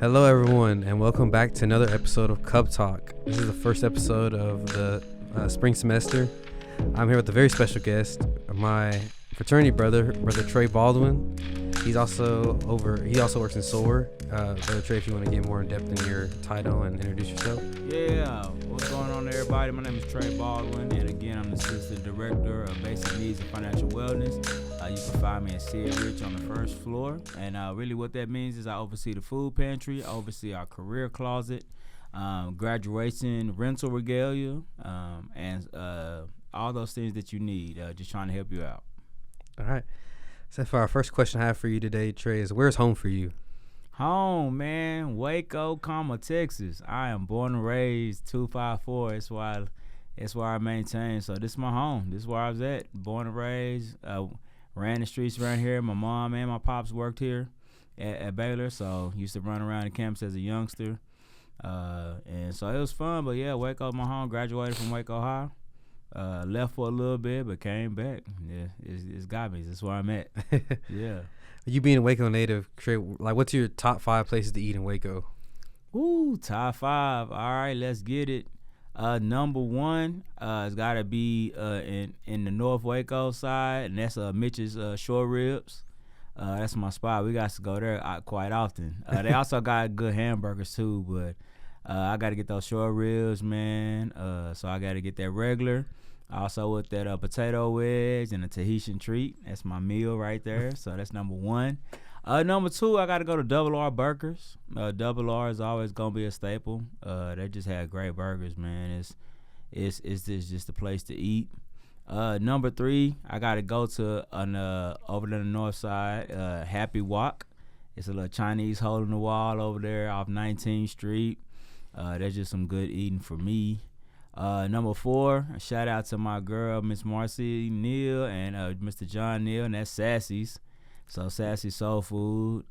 Hello, everyone, and welcome back to another episode of CubTalk. This is the first episode of the spring semester. I'm here with a very special guest, my fraternity brother Tre Baldwin. He also works in SOAR. Brother Tre, if you want to get more in depth in your title and introduce yourself. Yeah, what's going on, everybody? My name is Tre Baldwin, and again, I'm the Assistant Director of Basic Needs and Financial Wellness. You can find me at Sid Rich on the first floor, and really what that means is I oversee the food pantry, I oversee our career closet, graduation, rental regalia, and all those things that you need, just trying to help you out. All right. So for our first question I have for you today, Tre, is where's home for you? Home, man, Waco, Texas. I am born and raised 254. That's why I maintain. So this is my home. This is where I was at. Born and raised. Ran the streets around here. My mom and my pops worked here at Baylor, so used to run around the campus as a youngster. And so it was fun. But yeah, Waco, my home. Graduated from Waco High. Left for a little bit, but came back. Yeah, it's got me. That's where I'm at. Yeah. You being a Waco native, Tre, like what's your top 5 places to eat in Waco? Ooh, top 5. All right, let's get it. Number 1, it's gotta be in the North Waco side, and that's Mitch's short ribs. That's my spot. We got to go there quite often. They also got good hamburgers too, but I got to get those short ribs, man. So I got to get that regular. Also with that potato wedge and a Tahitian treat. That's my meal right there. So that's number 1. Number 2, I got to go to Double R Burgers. Double R is always going to be a staple. They just have great burgers, man. It's just a place to eat. Number 3, I got to go to over to the north side, Happy Wok. It's a little Chinese hole in the wall over there off 19th Street. That's just some good eating for me. Number 4, a shout out to my girl, Miss Marcy Neal, and Mr. John Neal, and that's Sassy's. So Sassy Soul Food.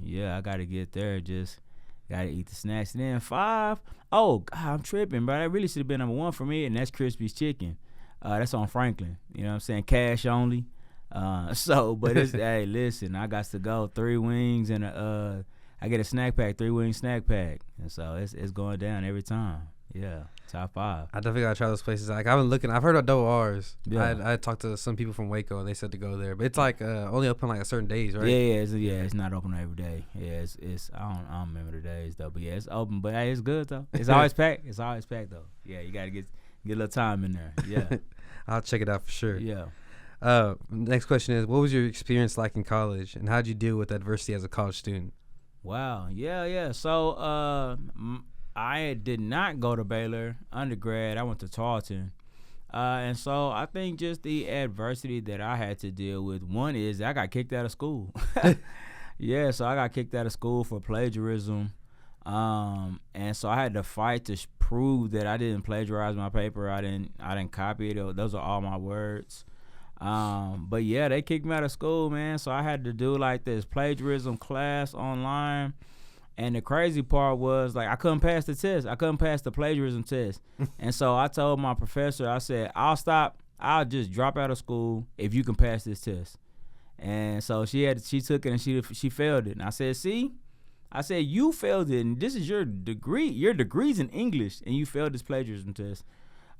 Yeah, I got to get there. Just got to eat the snacks. And then 5, oh, God, I'm tripping, bro. That really should have been number 1 for me, and that's Crispy's Chicken. That's on Franklin. You know what I'm saying? Cash only. But it's, hey, listen, I got to go 3 wings and I get a snack pack, 3-wing snack pack. And so it's going down every time. Yeah, top 5. I definitely gotta try those places. Like I've been looking, I've heard of Double R's. Yeah. I talked to some people from Waco and they said to go there, but it's like only open like a certain days, right? It's not open every day. Yeah, it's I don't remember the days though, but yeah, it's open. But hey, it's good though. It's always packed. It's always packed though. Yeah, you gotta get a little time in there. Yeah, I'll check it out for sure. yeah. Next question is, what was your experience like in college, and how'd you deal with adversity as a college student? Wow. Yeah. So I did not go to Baylor undergrad. I went to Tarleton. And so I think just the adversity that I had to deal with, one is I got kicked out of school. Yeah, so I got kicked out of school for plagiarism. And so I had to fight to prove that I didn't plagiarize my paper. I didn't copy it. Those are all my words. But yeah, they kicked me out of school, man. So I had to do like this plagiarism class online. And the crazy part was, like, I couldn't pass the test. I couldn't pass the plagiarism test. And so I told my professor, I said, I'll just drop out of school if you can pass this test. And so she took it and she failed it. And I said, see? I said, you failed it, and this is your degree. Your degree's in English, and you failed this plagiarism test.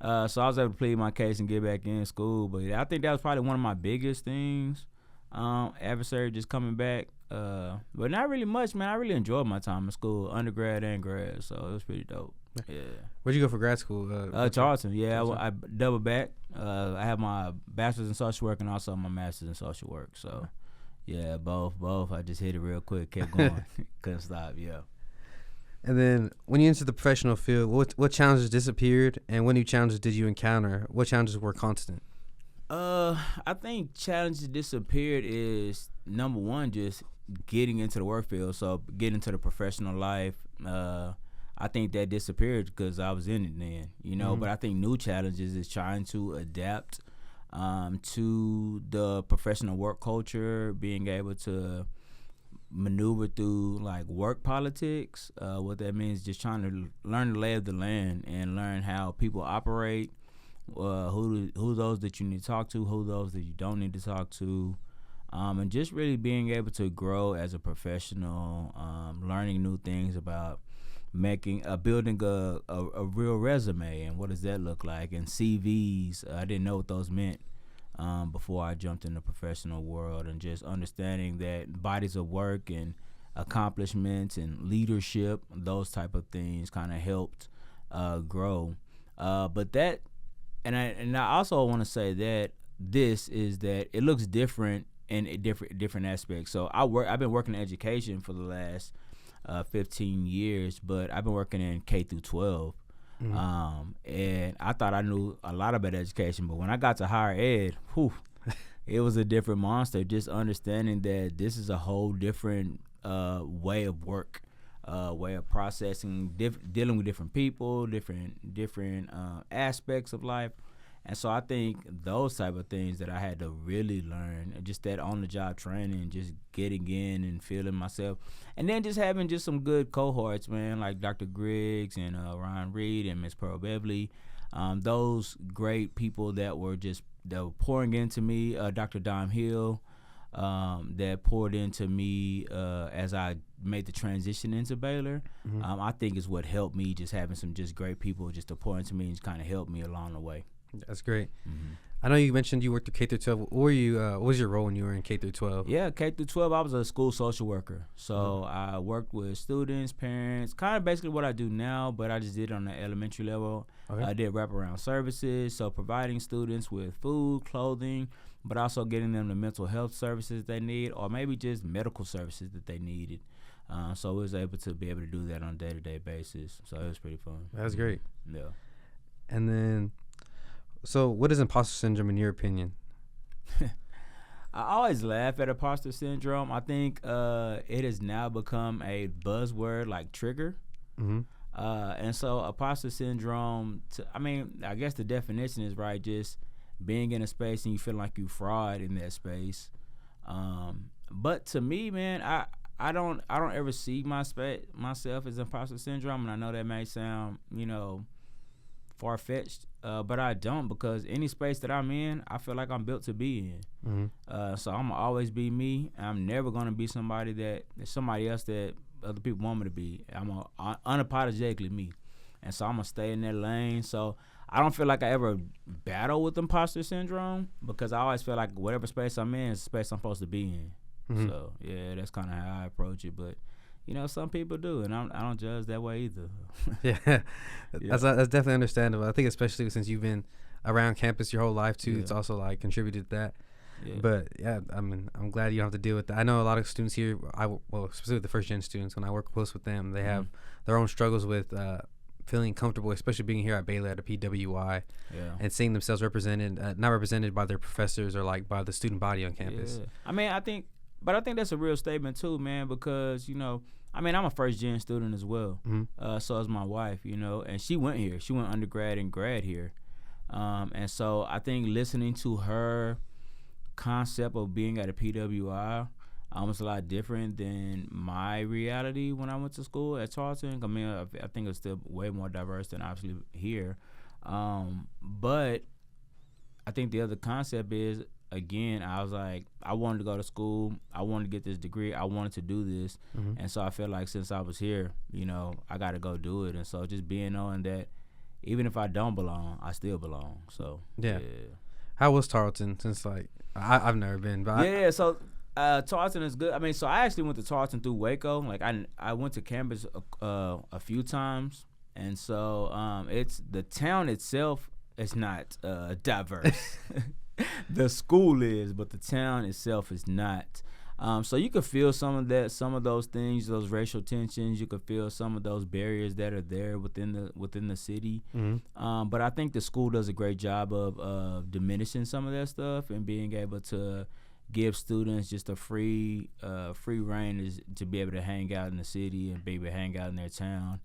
So I was able to plead my case and get back in school. But I think that was probably one of my biggest things. Adversary just coming back. But not really much, man. I really enjoyed my time in school, undergrad and grad, so it was pretty dope. Yeah. Where'd you go for grad school? Charleston. Yeah, I double back. I have my bachelor's in social work and also my master's in social work. So, yeah, both. I just hit it real quick, kept going, couldn't stop. Yeah. And then when you entered the professional field, what challenges disappeared, and what new challenges did you encounter? What challenges were constant? I think challenges disappeared is number 1, just getting into the work field. So getting into the professional life, I think that disappeared because I was in it then, you know. Mm-hmm. But I think new challenges is trying to adapt to the professional work culture, being able to maneuver through like work politics. What that means is just trying to learn the lay of the land and learn how people operate. Who those that you need to talk to, who those that you don't need to talk to, and just really being able to grow as a professional, learning new things about building a real resume and what does that look like, and CVs. I didn't know what those meant before I jumped in the professional world, and just understanding that bodies of work and accomplishments and leadership, those type of things kind of helped grow. But that, and I also want to say that it looks different in different aspects. So I've been working in education for the last 15 years, but I've been working in K through 12. And I thought I knew a lot about education, but when I got to higher ed, it was a different monster. Just understanding that this is a whole different way of work, way of processing, dealing with different people, different aspects of life. And so I think those type of things that I had to really learn, just that on-the-job training, just getting in and feeling myself. And then just having just some good cohorts, man, like Dr. Griggs and Ron Reed and Miss Pearl Beverly. Those great people that were pouring into me. Dr. Dom Hill, that poured into me as I made the transition into Baylor. I think is what helped me, just having some just great people just to pour into me and kind of help me along the way. That's great. I know you mentioned you worked through K through 12. What was your role when you were in K through 12? Yeah, K through 12, I was a school social worker. So I worked with students, parents, kind of basically what I do now, but I just did it on the elementary level. Okay. I did wraparound services, so providing students with food, clothing, but also getting them the mental health services they need, or maybe just medical services that they needed. So I was able to do that on a day-to-day basis. So it was pretty fun. That's great. Yeah. And then, so what is imposter syndrome in your opinion? I always laugh at imposter syndrome. I think it has now become a buzzword like trigger. And so imposter syndrome, I guess the definition is right, just being in a space and you feel like you fraud in that space. But to me, man, I don't ever see myself as imposter syndrome, and I know that may sound, far-fetched, but I don't, because any space that I'm in, I feel like I'm built to be in. So I'm gonna always be me. I'm never gonna be somebody else that other people want me to be. I'm unapologetically me, and so I'm gonna stay in that lane. So I don't feel like I ever battle with imposter syndrome, because I always feel like whatever space I'm in is the space I'm supposed to be in. So yeah, that's kind of how I approach it. But some people do, and I don't judge that way either. That's definitely understandable. I think especially since you've been around campus your whole life too, it's also like contributed to that. But yeah, I'm glad you don't have to deal with that. I know a lot of students here, specifically the first gen students, when I work close with them, they have their own struggles with feeling comfortable, especially being here at Baylor at a PWI, and seeing themselves represented, not represented by their professors or like by the student body on campus. But I think that's a real statement too, man, because, I'm a first-gen student as well. So is my wife, and she went here. She went undergrad and grad here. And so I think listening to her concept of being at a PWI was a lot different than my reality when I went to school at Tarleton. I think it's still way more diverse than obviously here. But I think the other concept is, again, I was like, I wanted to go to school. I wanted to get this degree. I wanted to do this. And so I feel like since I was here, I got to go do it. And so just knowing that even if I don't belong, I still belong. So, yeah. How was Tarleton? Since, I've never been. But so Tarleton is good. So I actually went to Tarleton through Waco. I went to campus a few times. And so it's the town itself is not diverse. The school is, but the town itself is not. So you could feel some of those things, those racial tensions. You could feel some of those barriers that are there within the city. But I think the school does a great job of diminishing some of that stuff and being able to give students just a free reign to be able to hang out in the city and be able to hang out in their town,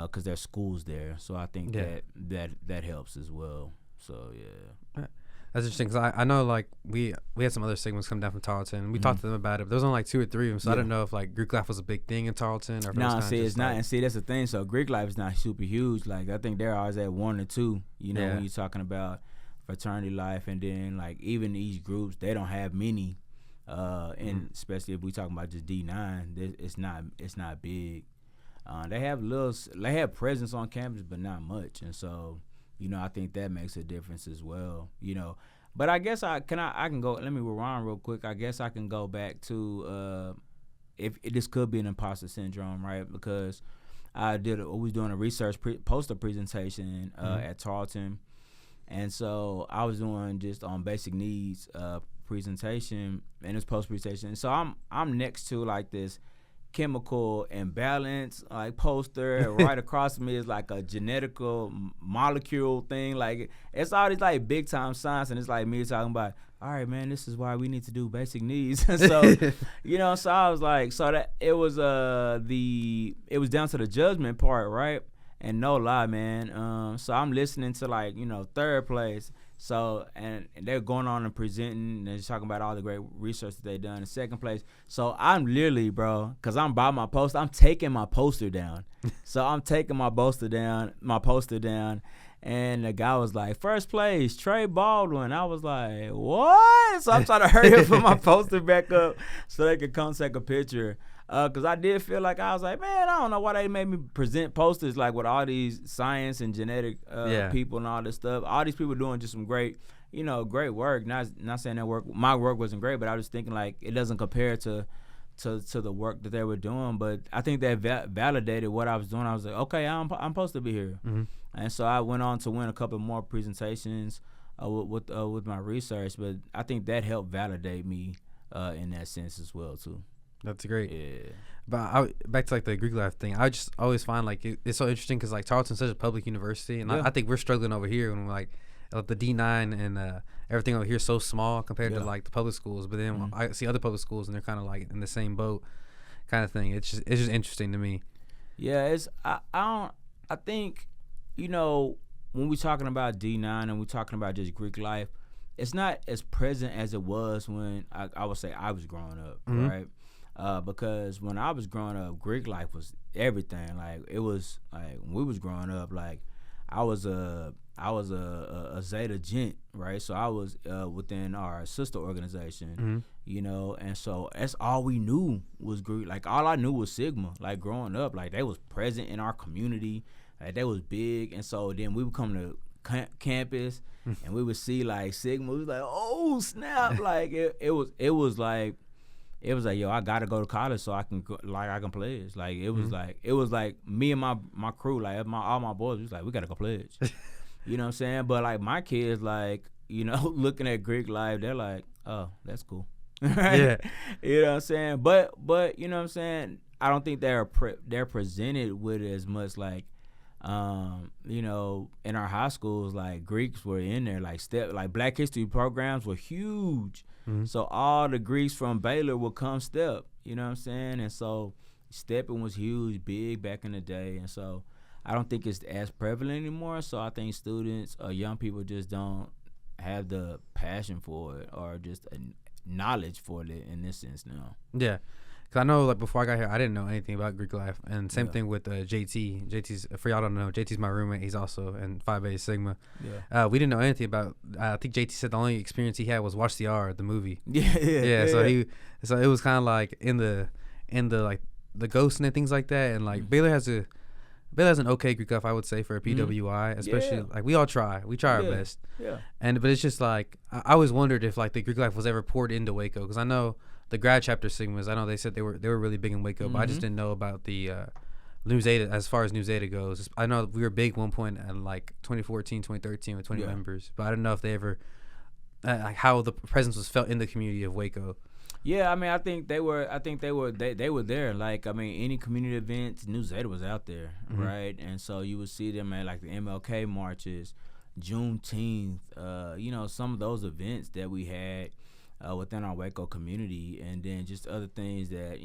because there's schools there. So I think that helps as well. So yeah. That's interesting, because I know we had some other segments come down from Tarleton, and we talked to them about it. But there was only 2 or 3 of them, so I don't know if Greek life was a big thing in Tarleton. Or if it's not. And see, that's the thing. So Greek life is not super huge. I think they're always at 1 or 2. When you're talking about fraternity life, and then even these groups, they don't have many And especially if we talking about just D9, it's not big. They have presence on campus, but not much, and so I think that makes a difference as well. But I guess I can go. Let me rewind real quick. I guess I can go back to if this could be an imposter syndrome, right? Because I was doing a research poster presentation at Tarleton, and so I was doing just on basic needs presentation and this post presentation. So I'm next to like this chemical imbalance like poster, and right across from me is like a genetical molecule thing. Like it's all these like big time science, and it's like me talking about, all right, man, this is why we need to do basic needs. So so I was like, so that it was it was down to the judgment part, right? And no lie, man. So I'm listening to like third place. So and they're going on and presenting, and they're talking about all the great research that they done in second place. So I'm literally, bro, because I'm by my poster, I'm taking my poster down. So I'm taking my poster down, and the guy was like, first place, Tre Baldwin. I was like, what? So I'm trying to hurry up, put my poster back up so they could come take a picture. Because I did feel like I was like, man, I don't know why they made me present posters like with all these science and genetic people and all this stuff. All these people doing just some great work. Not saying that my work wasn't great, but I was thinking like it doesn't compare to the work that they were doing. But I think that validated what I was doing. I was like, okay, I'm supposed to be here. Mm-hmm. And so I went on to win a couple more presentations with my research. But I think that helped validate me in that sense as well too. That's great. Yeah. But back to like the Greek life thing, I just always find like it's so interesting because like Tarleton's such a public university, and I think we're struggling over here when like the D9 and everything over here is so small compared to like the public schools. But then I see other public schools and they're kind of like in the same boat, kind of thing. It's just interesting to me. Yeah, I think when we're talking about D9 and we're talking about just Greek life, it's not as present as it was when I would say I was growing up, right? Because when I was growing up, Greek life was everything. Like it was like when we was growing up, like I was a Zeta Gent, right? So I was within our sister organization, and so that's all we knew was Greek. Like all I knew was Sigma. Like growing up, like they was present in our community, like they was big, and so then we would come to campus and we would see like Sigma. We was like, oh snap! Like it was like. It was like, yo, I gotta go to college so I can pledge. Like it was like me and my crew, like all my boys was like, we gotta go pledge. You know what I'm saying? But like my kids, like looking at Greek life, they're like, oh, that's cool. Right? Yeah. You know what I'm saying? But you know what I'm saying? I don't think they're presented with as much like, in our high schools, like Greeks were in there, like Black History programs were huge. So all the Greeks from Baylor would come step, you know what I'm saying? And so stepping was huge, big back in the day. And so I don't think it's as prevalent anymore. So I think students or young people just don't have the passion for it or just a knowledge for it in this sense now. Yeah. Because I know, like, before I got here, I didn't know anything about Greek life. And same thing with JT. JT's, for y'all don't know, JT's my roommate. He's also in Phi Beta Sigma. Yeah. We didn't know anything about, I think JT said the only experience he had was Watch the R, the movie. Yeah. So it was kind of like in the like, the ghosts and things like that. And, like, Baylor has an okay Greek life, I would say, for a PWI, especially, like, we all try. We try our best. Yeah. But it's just, like, I always wondered if, like, the Greek life was ever poured into Waco. Because I know the grad chapter Sigmas, I know they said they were really big in Waco, but I just didn't know about the New Zeta. As far as New Zeta goes, I know we were big at one point in like 2014, 2013 with 20 members, but I don't know if they ever like how the presence was felt in the community of Waco. Yeah, I mean, I think they were there. Like, I mean, any community events, New Zeta was out there, right? And so you would see them at like the MLK marches, Juneteenth, some of those events that we had within our Waco community, and then just other things that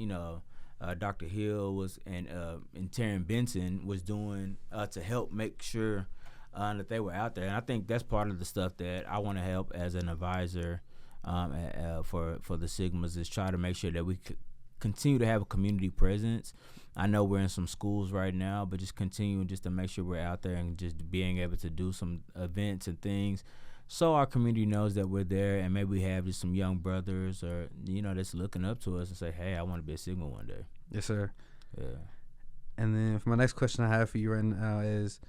Dr. Hill was and Taryn Benson was doing to help make sure that they were out there. And I think that's part of the stuff that I want to help as an advisor for the Sigmas, is try to make sure that we continue to have a community presence. I know we're in some schools right now, but just continuing just to make sure we're out there and just being able to do some events and things so our community knows that we're there, and maybe we have just some young brothers or, that's looking up to us and say, hey, I want to be a Sigma one day. Yes, sir. Yeah. And then for my next question I have for you right now is,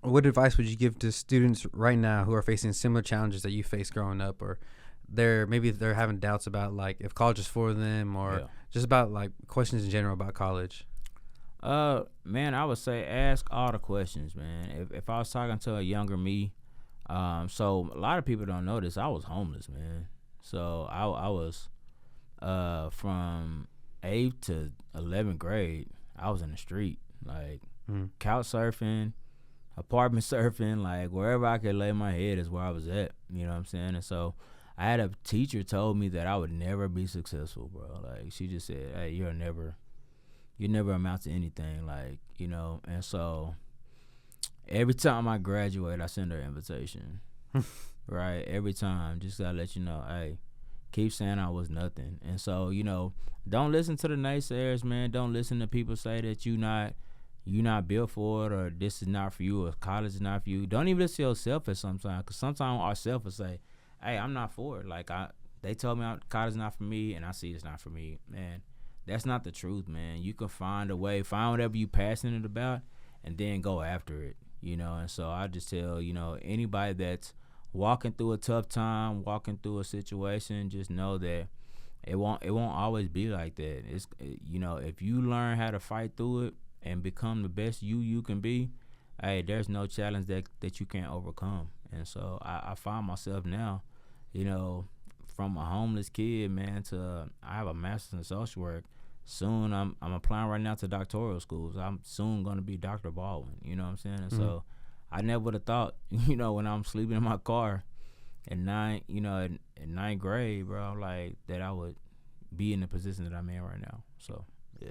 what advice would you give to students right now who are facing similar challenges that you faced growing up, or they're having doubts about like if college is for them, or just about like questions in general about college? Man, I would say ask all the questions, man. If I was talking to a younger me, so a lot of people don't know this, I was homeless, man. So I was from 8th to 11th grade, I was in the street, like couch surfing, apartment surfing, like wherever I could lay my head is where I was at. You know what I'm saying? And so I had a teacher told me that I would never be successful, bro. Like she just said, hey, you never amount to anything, like, and so every time I graduate, I send her an invitation. Right? Every time. Just gotta let you know, hey, keep saying I was nothing. And so, don't listen to the naysayers, man. Don't listen to people say that you not built for it, or this is not for you, or college is not for you. Don't even listen to yourself at sometimes, because sometimes ourselves will say, hey, I'm not for it. Like, they told me college is not for me, and I see it's not for me. Man, that's not the truth, man. You can find a way, find whatever you're passionate about, and then go after it, And so I just tell, anybody that's walking through a tough time, walking through a situation, just know that it won't always be like that. It's if you learn how to fight through it and become the best you can be, hey, there's no challenge that you can't overcome. And so I find myself now, from a homeless kid, man, to I have a master's in social work. Soon I'm applying right now to doctoral schools. I'm soon going to be Dr. Baldwin, you know what I'm saying? And so I never would have thought, when I'm sleeping in my car at ninth grade, bro, like that I would be in the position that I'm in right now. So, yeah.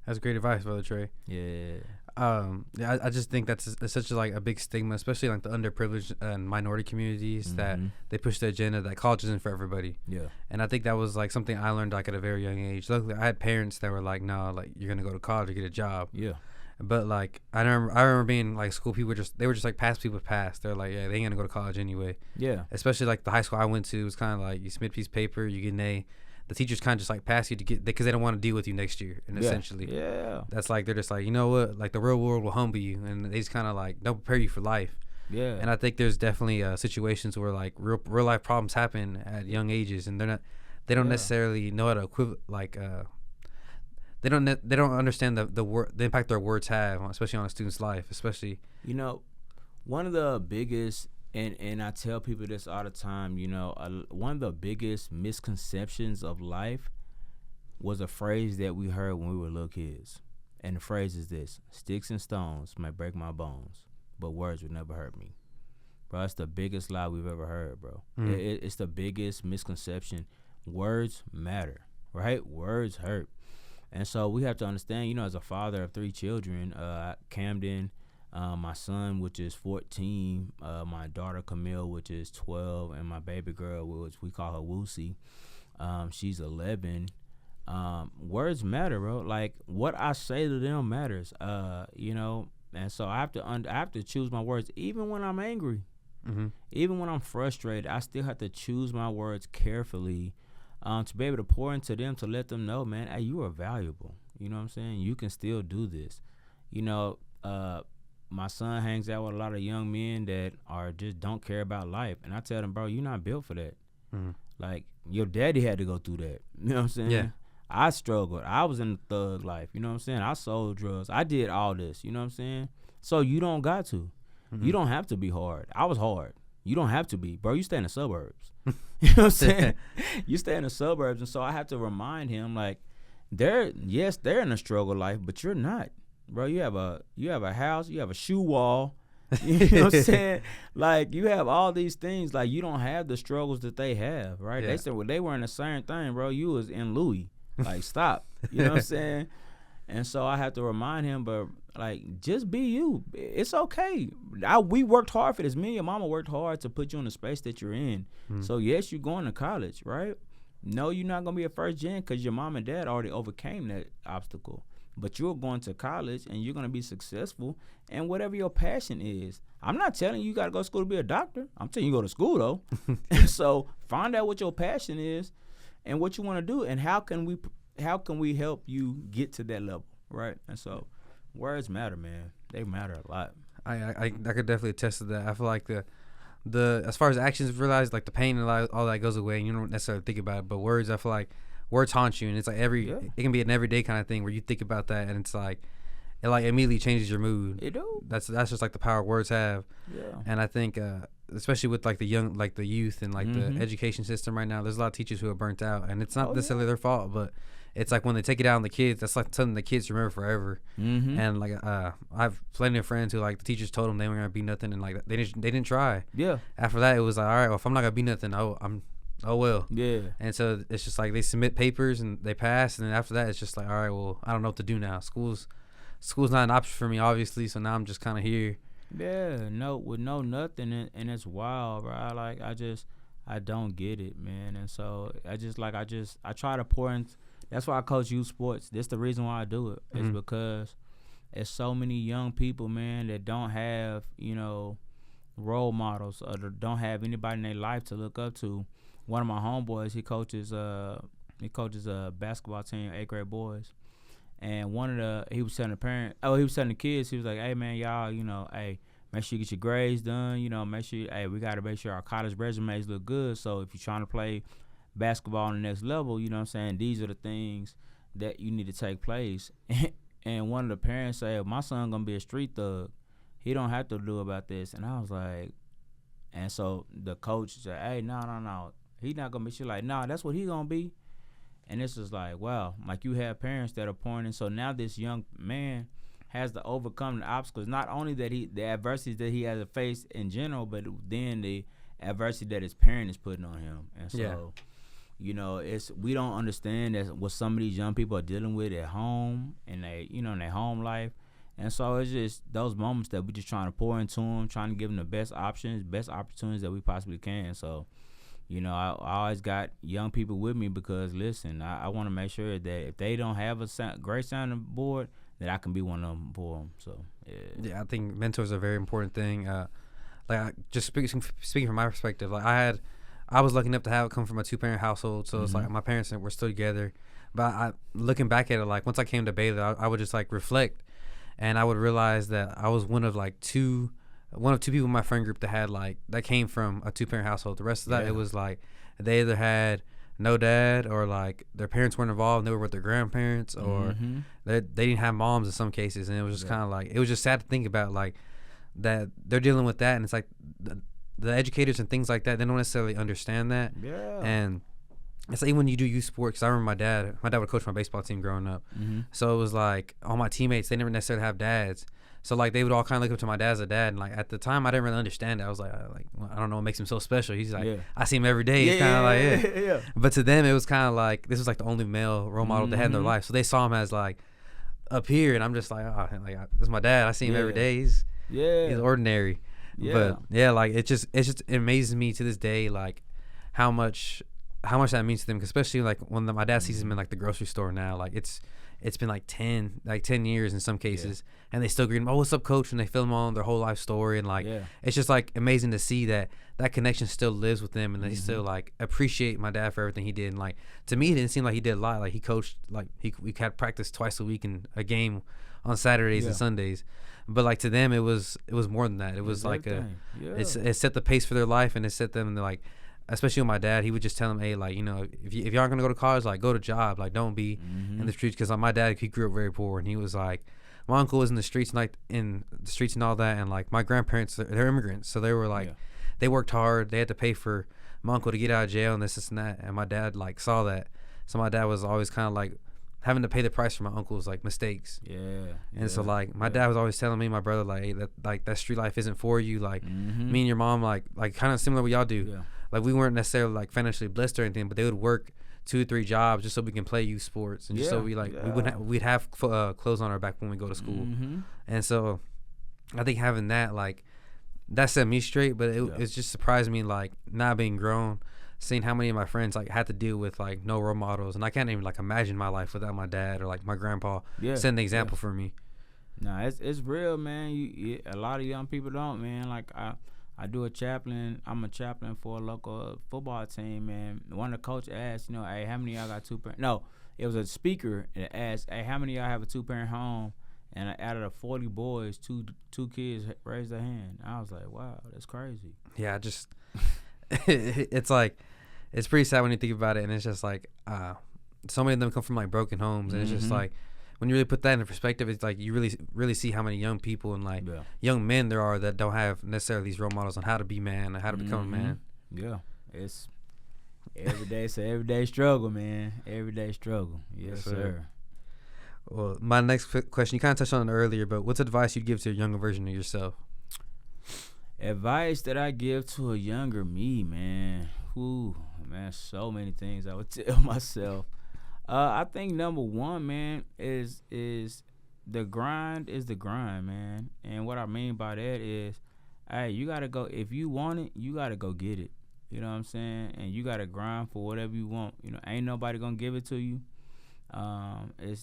That's great advice, Brother Trey. Yeah. I just think that's such a big stigma, especially like the underprivileged and minority communities, that they push the agenda that college isn't for everybody. Yeah. And I think that was like something I learned like at a very young age. Luckily, I had parents that were like, no, like you're gonna go to college or get a job. Yeah. But like I remember being like school people they were just like pass people pass. They're like, yeah, they ain't gonna go to college anyway. Yeah. Especially like the high school I went to was kind of like you submit a piece of paper, you get an A. The teachers kind of just like pass you to get because they don't want to deal with you next year, and essentially, that's like they're just like, you know what, like the real world will humble you, and they just kind of like don't prepare you for life. Yeah. And I think there's definitely situations where like real life problems happen at young ages, and they don't necessarily know how to they don't understand the impact their words have, especially on a student's life, especially. One of the biggest. And I tell people this all the time, one of the biggest misconceptions of life was a phrase that we heard when we were little kids. And the phrase is this: sticks and stones may break my bones, but words would never hurt me. Bro, that's the biggest lie we've ever heard, bro. It's the biggest misconception. Words matter, right? Words hurt. And so we have to understand, as a father of 3 children, Camden, my son, which is 14, my daughter Camille, which is 12, and my baby girl, which we call her Woosie, she's 11. Words matter, bro. Like what I say to them matters. And so I have to choose my words, even when I'm angry, even when I'm frustrated. I still have to choose my words carefully, to be able to pour into them, to let them know, man, hey, you are valuable. You know what I'm saying? You can still do this. My son hangs out with a lot of young men that just don't care about life. And I tell them, bro, you're not built for that. Like, your daddy had to go through that. You know what I'm saying? Yeah. I struggled. I was in the thug life. You know what I'm saying? I sold drugs. I did all this. You know what I'm saying? So you don't got to. You don't have to be hard. I was hard. You don't have to be. Bro, you stay in the suburbs. You know what I'm saying? You stay in the suburbs. And so I have to remind him, like, they're in a struggle life, but you're not. Bro, you have a house, you have a shoe wall, you know what I'm saying? Like, you have all these things. Like, you don't have the struggles that they have, right? Yeah. They said, well, they were in the same thing, bro. You was in Louis. Like, stop. You know what I'm saying? And so I have to remind him, but, like, just be you. It's okay. We worked hard for this. Me and your mama worked hard to put you in the space that you're in. So, yes, you're going to college, right? No, you're not going to be a first gen because your mom and dad already overcame that obstacle. but you're going to college and you're going to be successful and whatever your passion is. I'm not telling you got to go to school to be a doctor. I'm telling you go to school though. So find out what your passion is and what you want to do, and how can we help you get to that level, right? And so words matter, man. They matter a lot. I could definitely attest to that. I feel like the as far as actions realize, like the pain and all that goes away and you don't necessarily think about it, but words, I feel like words haunt you, and it's like it can be an everyday kind of thing where you think about that and it's like it like immediately changes your mood. It do. That's just like the power words have. Yeah. And I think especially with like the youth and like the education system right now, there's a lot of teachers who are burnt out, and it's not necessarily their fault, but it's like when they take it out on the kids, that's like something the kids remember forever. And like I have plenty of friends who like the teachers told them they weren't gonna be nothing, and like they didn't try. Yeah. After that, it was like, all right, well, if I'm not gonna be nothing, oh well. Yeah. And so it's just like they submit papers and they pass, and then after that, it's just like, all right, well, I don't know what to do now. School's not an option for me, obviously. So now I'm just kind of here. Yeah. No nothing, and it's wild, bro. Like I don't get it, man. And so I try to pour in. That's why I coach youth sports. That's the reason why I do it. It's because there's so many young people, man, that don't have, role models or don't have anybody in their life to look up to. One of my homeboys, he coaches a basketball team, 8th grade boys. And he was telling the kids, he was like, hey, man, y'all, hey, make sure you get your grades done, make sure, we got to make sure our college resumes look good. So if you're trying to play basketball on the next level, you know what I'm saying, these are the things that you need to take place. And one of the parents said, my son gonna be a street thug, he don't have to do about this. And I was like, and so the coach said, hey, no, he not gonna be shit. Like, nah, that's what he gonna be. And this is like, wow, like you have parents that are pointing. So now this young man has to overcome the obstacles, not only that the adversities that he has to face in general, but then the adversity that his parent is putting on him. And so we don't understand that what some of these young people are dealing with at home and in their home life. And so it's just those moments that we just trying to pour into them, trying to give them the best options, best opportunities that we possibly can. So, I always got young people with me because, listen, I want to make sure that if they don't have a great sounding board, that I can be one of them for them. So, yeah, I think mentors are a very important thing. Just speaking from my perspective, like I was lucky enough to have it come from a 2-parent household, so it's like my parents were still together. But looking back at it, like once I came to Baylor, I would just like reflect, and I would realize that I was one of two people in my friend group that came from a 2-parent household. The rest of that, it was like they either had no dad or like their parents weren't involved and they were with their grandparents, or they didn't have moms in some cases, and it was just kind of like, it was just sad to think about like that they're dealing with that, and it's like the educators and things like that, they don't necessarily understand that. Yeah. And it's like when you do youth sports, 'cause I remember my dad would coach my baseball team growing up. So it was like all my teammates, they never necessarily have dads. So like they would all kind of look up to my dad as a dad, and like at the time I didn't really understand it. I was like, well, I don't know what makes him so special. He's like, I see him every day. He's kind of like, But to them it was kind of like this was like the only male role model they had in their life. So they saw him as like up here, and I'm just like, this is my dad. I see him every day. He's ordinary. But like it just amazes me to this day, like how much that means to them, especially like when my dad sees him in like the grocery store now. Like it's been like 10 years in some cases, and they still greet him, oh, what's up, coach? And they film on their whole life story, and like it's just like amazing to see that connection still lives with them, and they still like appreciate my dad for everything he did. And like to me, it didn't seem like he did a lot. Like he coached, like we had practice twice a week and a game on Saturdays and Sundays. But like to them, it was more than that. It was like it set the pace for their life, and it set them like, especially with my dad, he would just tell them, hey, like, if you aren't gonna go to college, like go to job, like don't be in the streets. Because like my dad, he grew up very poor, and he was like, my uncle was in the streets and all that, and like my grandparents, they're immigrants, so they were like, they worked hard, they had to pay for my uncle to get out of jail and this and that, and my dad like saw that, so my dad was always kind of like having to pay the price for my uncle's like mistakes. And so like my dad was always telling me, my brother, like, hey, that street life isn't for you. Like me and your mom, like kind of similar what y'all do. Like we weren't necessarily like financially blessed or anything, but they would work 2 or 3 jobs just so we can play youth sports, and just so we'd have clothes on our back when we go to school. And so I think having that, like, that set me straight, but it just surprised me, like, not being grown, seeing how many of my friends like had to deal with like no role models, and I can't even like imagine my life without my dad or like my grandpa setting the example for me. Nah, it's real, man. A lot of young people don't, man. Like I do a chaplain. I'm a chaplain for a local football team, man. One of the coach asked, you know, hey, how many of y'all got two-parent? No, it was a speaker that asked, hey, how many of y'all have a two-parent home? And out of the 40 boys, two kids raised their hand. I was like, wow, that's crazy. Yeah, just it's like it's pretty sad when you think about it, and it's just like so many of them come from like broken homes, and it's just like when you really put that into perspective, it's like you really see how many young people and like young men there are that don't have necessarily these role models on how to be man and how to become a man. Yeah, it's everyday struggle, man. Everyday struggle. Yes, sir. Well, my next question, you kind of touched on it earlier, but what's advice you'd give to a younger version of yourself? Advice that I give to a younger me, man. Whew, man, so many things I would tell myself. I think number one, man, is the grind is the grind, man. And what I mean by that is, hey, you got to go. If you want it, you got to go get it. You know what I'm saying? And you got to grind for whatever you want. You know, ain't nobody going to give it to you.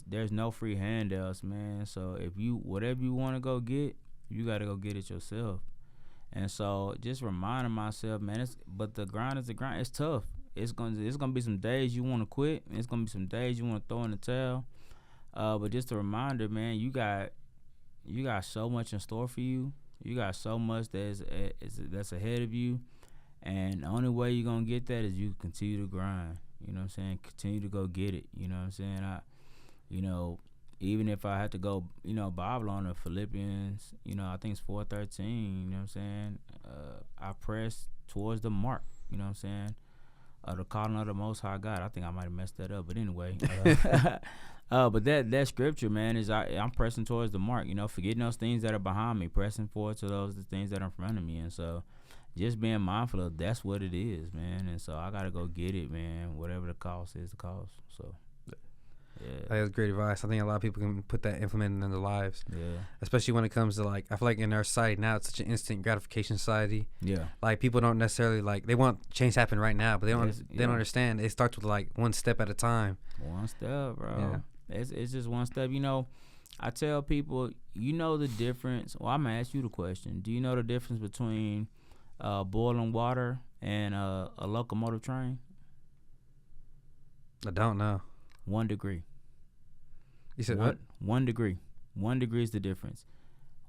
There's no free handouts, man. So if whatever you want to go get, you got to go get it yourself. And so just reminding myself, man, but the grind is the grind. It's tough. It's gonna be some days you want to quit, and it's gonna be some days you want to throw in the towel. But just a reminder, man, you got so much in store for you. You got so much that's ahead of you, and the only way you're gonna get that is you continue to grind. You know what I'm saying? Continue to go get it. You know what I'm saying? Even if I had to go, Bible on the Philippians, I think it's 4:13. You know what I'm saying? I press towards the mark. You know what I'm saying? The calling of the Most High God. I think I might have messed that up, but anyway. But that scripture, man, is I'm pressing towards the mark. Forgetting those things that are behind me, pressing forward to the things that are in front of me, and so just being mindful of that's what it is, man. And so I gotta go get it, man. Whatever the cost is, the cost. So. Yeah. That's great advice. I think a lot of people can put that implemented in their lives. Yeah. Especially when it comes to I feel like in our society now, it's such an instant gratification society. Yeah. Like people don't necessarily they want change to happen right now, but they don't understand. It starts with one step at a time. One step, bro. Yeah. It's just one step. I tell people, the difference. Well, I'm gonna ask you the question. Do you know the difference between boiling water and a locomotive train? I don't know. 1 degree. You said what? 1 degree. 1 degree is the difference.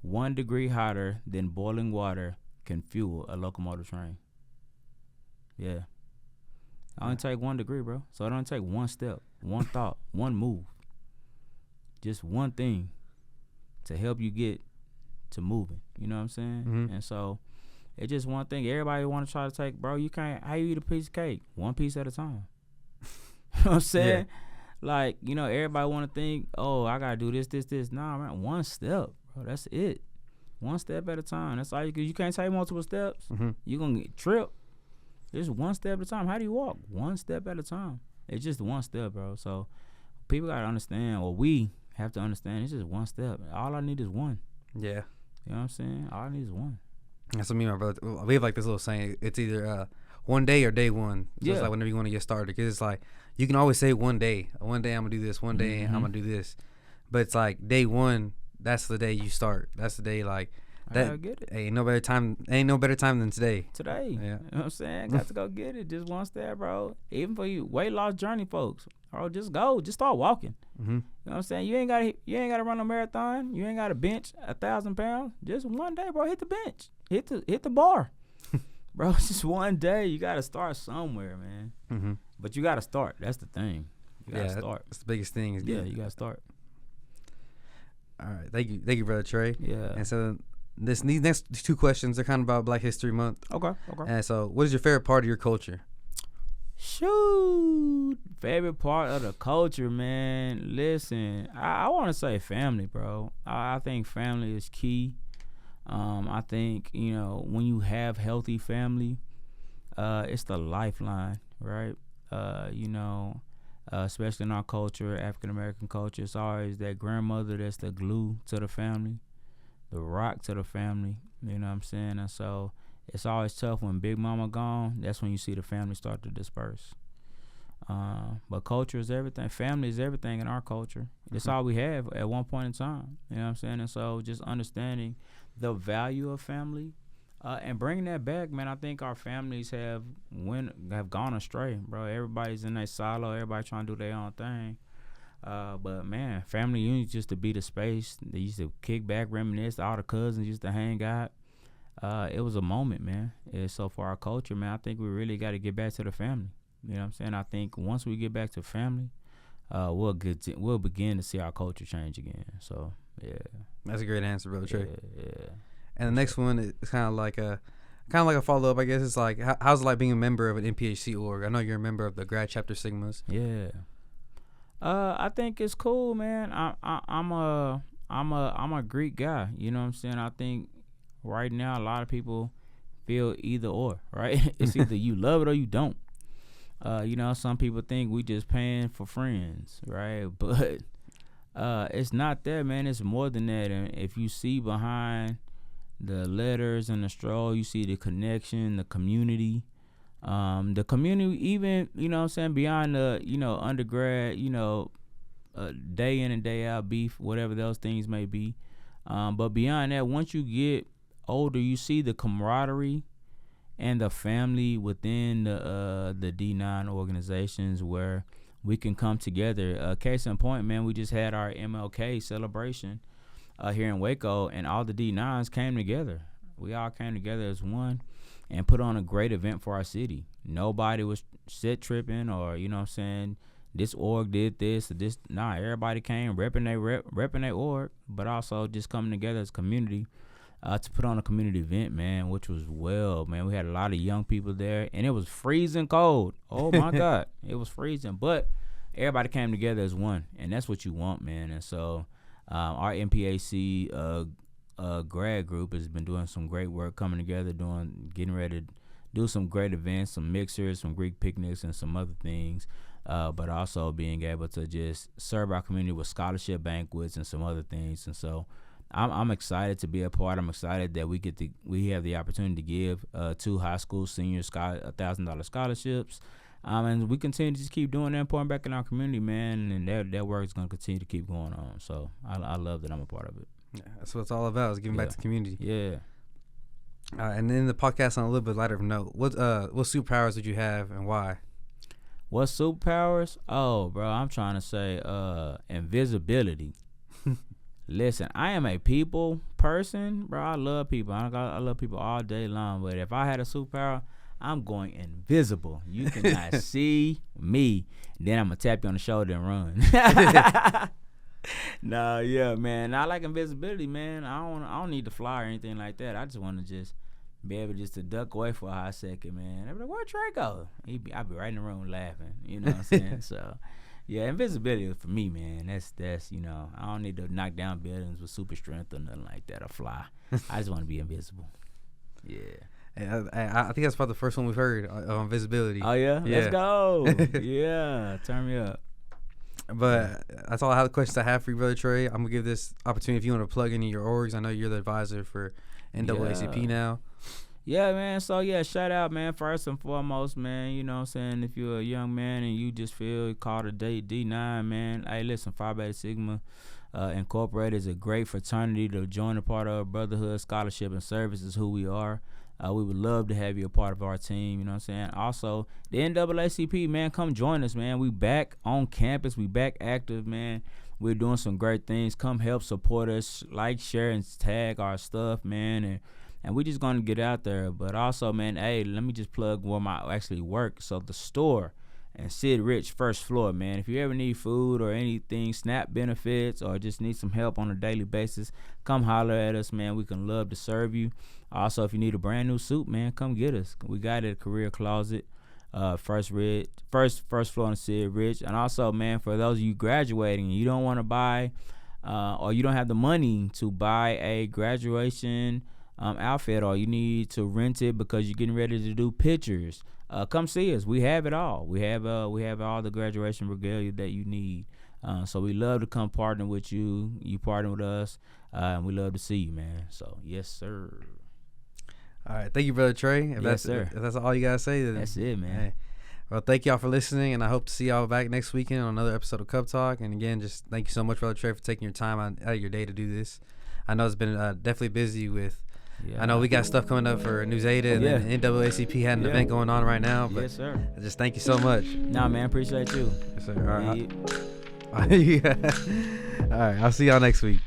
1 degree hotter than boiling water can fuel a locomotive train. Yeah. I only take 1 degree, bro. So it only take one step, one thought, one move. Just one thing to help you get to moving. You know what I'm saying? Mm-hmm. And so it's just one thing. Everybody want to try to take, bro, you can't, how you eat a piece of cake? One piece at a time. You know what I'm saying? Yeah. Everybody want to think, oh, I got to do this. Nah, man, one step, bro. That's it. One step at a time. That's all you can't take multiple steps. Mm-hmm. You're going to get tripped. Just one step at a time. How do you walk? One step at a time. It's just one step, bro. So people got to understand, or we have to understand, it's just one step. All I need is one. Yeah. You know what I'm saying? All I need is one. That's what me and my brother, we have this little saying. It's either one day or day one. So it's whenever you want to get started. Because it's you can always say one day I'm going to do this. One day I'm going to do this. But it's day one, that's the day you start. That's the day that. I get it. Ain't no better time than today. Yeah. You know what I'm saying? Got to go get it. Just one step, bro. Even for you weight loss journey folks, bro, just go. Just start walking. Mm-hmm. You know what I'm saying? You ain't got to run a marathon. You ain't got to bench 1,000 pounds. Just one day, bro. Hit the bench. Hit the bar. Bro, it's just one day. You got to start somewhere, man. Mm-hmm. But you got to start. That's the thing. You got to start. That's the biggest thing. You got to start. All right. Thank you, Brother Trey. Yeah. And so these next two questions are kind of about Black History Month. Okay. And so what is your favorite part of your culture? Shoot. Favorite part of the culture, man. Listen, I want to say family, bro. I think family is key. I think, when you have healthy family, it's the lifeline, right? Especially in our culture, African-American culture, it's always that grandmother that's the glue to the family, the rock to the family, you know what I'm saying? And so It's always tough when Big Mama gone. That's when you see the family start to disperse. But culture is everything. Family is everything in our culture. It's all we have at one point in time. You know what I'm saying? And so just understanding the value of family and bringing that back, man. I think our families have gone astray, bro. Everybody's in their silo. Everybody trying to do their own thing. But man, family units used to be the space. They used to kick back, reminisce. All the cousins used to hang out. It was a moment, man. So for our culture, man, I think we really got to get back to the family. You know what I'm saying? I think once we get back to family, we'll begin to see our culture change again. So yeah, that's a great answer, brother Trey. Yeah. And the next one is kind of like a follow up. I guess it's like how's it like being a member of an MPHC org? I know you're a member of the Grad Chapter Sigmas. Yeah. I think it's cool, man. I'm a Greek guy. You know what I'm saying? I think right now a lot of people feel either or, right? It's either you love it or you don't. Some people think we just paying for friends, right? But it's not that, man. It's more than that. And if you see behind the letters and the stroll, you see the connection, the community. Even, you know what I'm saying, beyond the, undergrad, day in and day out beef, whatever those things may be. But beyond that, once you get older, you see the camaraderie and the family within the D9 organizations where we can come together. Case in point, man, we just had our MLK celebration here in Waco, and all the D9s came together. We all came together as one and put on a great event for our city. Nobody was set tripping or, you know what I'm saying, this org did this or this. Nah, everybody came repping their org, but also just coming together as a community to put on a community event, man, which was man. We had a lot of young people there, and it was freezing cold. Oh, my God. It was freezing, but everybody came together as one, and that's what you want, man. And so our MPAC grad group has been doing some great work, coming together, getting ready to do some great events, some mixers, some Greek picnics, and some other things, but also being able to just serve our community with scholarship banquets and some other things. And so I'm excited to be a part. I'm excited that we have the opportunity to give 2 high school seniors $1,000 scholarships, and we continue to just keep doing that and pouring back in our community, man. And that work is going to continue to keep going on. So I love that I'm a part of it. Yeah, that's what it's all about, is giving back to the community. Yeah. And then the podcast on a little bit lighter note. What superpowers would you have and why? What superpowers? Oh, bro, I'm trying to say invisibility. Listen, I am a people person, bro. I love people. I love people all day long. But if I had a superpower, I'm going invisible. You cannot see me. Then I'm going to tap you on the shoulder and run. Nah, yeah, man. I like invisibility, man. I don't need to fly or anything like that. I just want to just be able to duck away for a hot second, man. I'd be like, where'd Trey go? I'd be right in the room laughing. You know what I'm saying? So, yeah, invisibility for me, man. That's I don't need to knock down buildings with super strength or nothing like that or fly. I just want to be invisible. Yeah. I think that's probably the first one we've heard on visibility. Oh, yeah? Let's go. Yeah, turn me up. But that's all the questions I have for you, Brother Trey. I'm going to give this opportunity if you want to plug into your orgs. I know you're the advisor for NAACP now. Yeah, man. So, yeah, shout out, man. First and foremost, man, you know what I'm saying? If you're a young man and you just feel called a D9, man, hey, listen, Phi Beta Sigma Incorporated is a great fraternity to join a part of. Brotherhood, scholarship, and service is who we are. We would love to have you a part of our team, you know what I'm saying? Also, the NAACP, man, come join us, man. We back on campus. We back active, man. We're doing some great things. Come help support us. Like, share, and tag our stuff, man. And we just going to get out there. But also, man, hey, let me just plug where I actually work. So the store and Sid Rich, first floor, man. If you ever need food or anything, SNAP benefits, or just need some help on a daily basis, come holler at us, man. We can love to serve you. Also, if you need a brand new suit, man, come get us. We got it at Career Closet, first floor on Sid Rich. And also, man, for those of you graduating and you don't want to buy or you don't have the money to buy a graduation outfit, or you need to rent it because you're getting ready to do pictures, come see us. We have it all. We have all the graduation regalia that you need. So we love to come partner with you. You partner with us, and we love to see you, man. So yes, sir. All right. Thank you, Brother Trey. Yes, sir. If that's all you got to say, then That's it, man. Hey. Well, thank y'all for listening, and I hope to see y'all back next weekend on another episode of CubTalk. And again, just thank you so much, Brother Trey, for taking your time out of your day to do this. I know it's been definitely busy with. Yeah. I know we got stuff coming up for New Zeta, and then NAACP had an event going on right now. But yes, sir. Just thank you so much. Nah, man, appreciate you. Yes, sir. All right. All right. I'll see y'all next week.